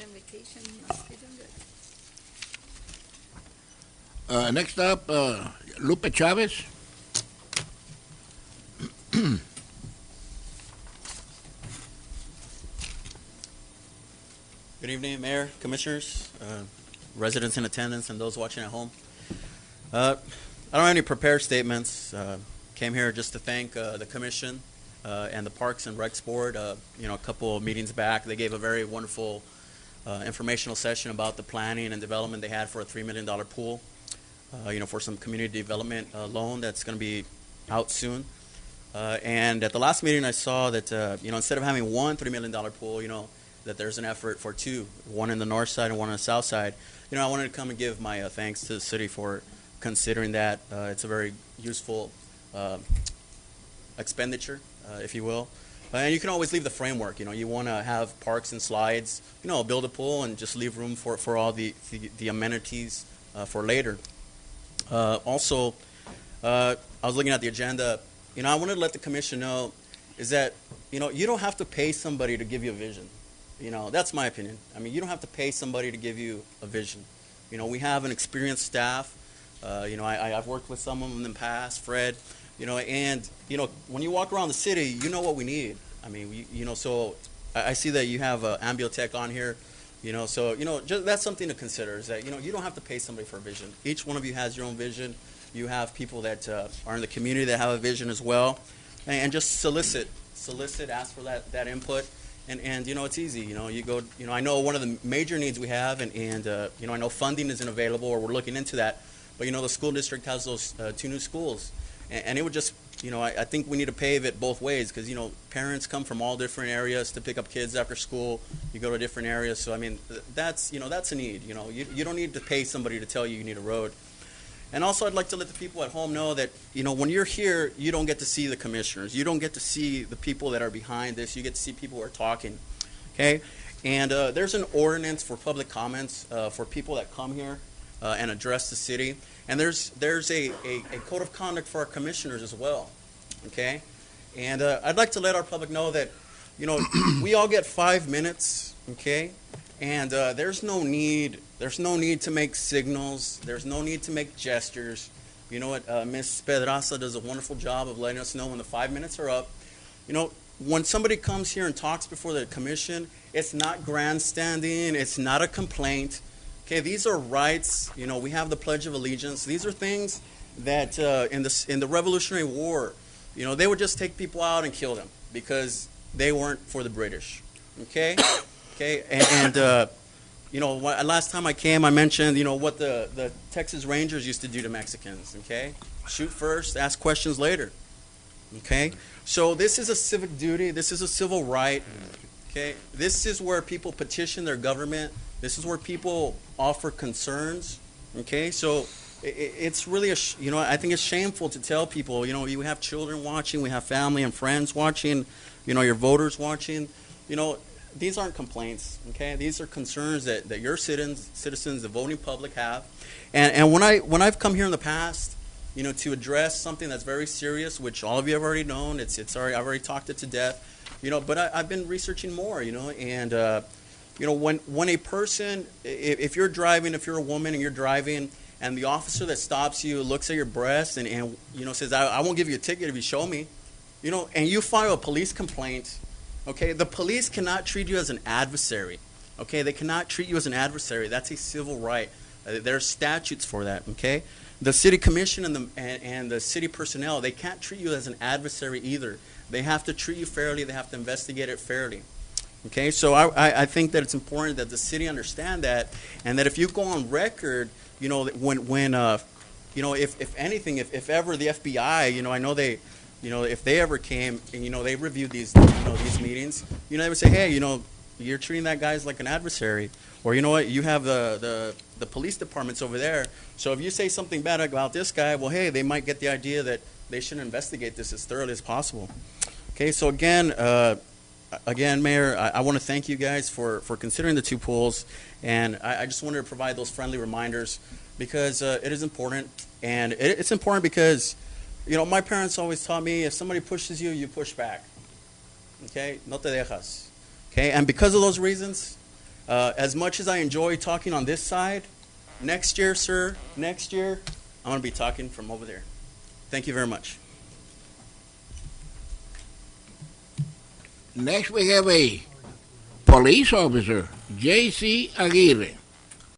on vacation must be doing good. Next up, Lupe Chavez. Good evening, Mayor, Commissioners, residents in attendance, and those watching at home. I don't have any prepared statements. Came here just to thank the Commission and the Parks and Recs Board. A couple of meetings back, they gave a very wonderful informational session about the planning and development they had for a $3 million pool. For some community development loan that's going to be out soon. And at the last meeting, I saw that instead of having one $3 million pool, that there's an effort for two, one in the north side and one on the south side. I wanted to come and give my thanks to the city for considering that. It's a very useful expenditure, if you will. And you can always leave the framework. You want to have parks and slides, build a pool and just leave room for all the amenities for later. Also, I was looking at the agenda. I wanted to let the commission know is that, you don't have to pay somebody to give you a vision. That's my opinion. You don't have to pay somebody to give you a vision. We have an experienced staff. I've worked with some of them in the past, Fred, and, when you walk around the city, you know what we need. So I see that you have Ambiotech on here, just, that's something to consider is that, you don't have to pay somebody for a vision. Each one of you has your own vision. You have people that are in the community that have a vision as well, and just solicit, ask for that input. And it's easy. You go. I know one of the major needs we have, and I know funding isn't available, or we're looking into that. But the school district has those 2 new schools, and it would just, I think we need to pave it both ways because parents come from all different areas to pick up kids after school. You go to different areas, so that's that's a need. You don't need to pay somebody to tell you need a road. And also, I'd like to let the people at home know that, when you're here, you don't get to see the commissioners. You don't get to see the people that are behind this. You get to see people who are talking, okay? And there's an ordinance for public comments for people that come here and address the city. And there's a code of conduct for our commissioners as well, okay? And I'd like to let our public know that, we all get 5 minutes, okay? And there's no need to make signals. There's no need to make gestures. You know what? Ms. Pedraza does a wonderful job of letting us know when the 5 minutes are up. When somebody comes here and talks before the commission, it's not grandstanding. It's not a complaint. Okay, these are rights. We have the Pledge of Allegiance. These are things that in the Revolutionary War, they would just take people out and kill them because they weren't for the British. Okay. Okay, and last time I came, I mentioned, what the Texas Rangers used to do to Mexicans, okay? Shoot first, ask questions later, okay? So this is a civic duty. This is a civil right, okay? This is where people petition their government. This is where people offer concerns, okay? So it's really, I think it's shameful to tell people, you have children watching, we have family and friends watching, your voters watching, these aren't complaints, okay? These are concerns that your citizens, the voting public have. And when I've come here in the past, to address something that's very serious, which all of you have already known, it's already, I've already talked it to death, but I've been researching more, and when a person, if you're driving, if you're a woman and you're driving, and the officer that stops you looks at your breast and says, I won't give you a ticket if you show me, and you file a police complaint. Okay, the police cannot treat you as an adversary. Okay, they cannot treat you as an adversary. That's a civil right. There are statutes for that. Okay, the city commission and the city personnel, they can't treat you as an adversary either. They have to treat you fairly. They have to investigate it fairly. Okay, so I think that it's important that the city understand that, and that if you go on record, when if anything, if ever the FBI, I know they. If they ever came and, they reviewed these meetings, they would say, hey, you're treating that guy as like an adversary. Or, you have the police departments over there. So if you say something bad about this guy, well, hey, they might get the idea that they should investigate this as thoroughly as possible. Okay, so again, Mayor, I want to thank you guys for considering the 2 pools. And I just wanted to provide those friendly reminders because it is important. And it's important because my parents always taught me if somebody pushes you, you push back. Okay? No te dejas. Okay? And because of those reasons, As much as I enjoy talking on this side, next year, sir, next year, I'm going to be talking from over there. Thank you very much. Next, we have a police officer, J.C. Aguirre.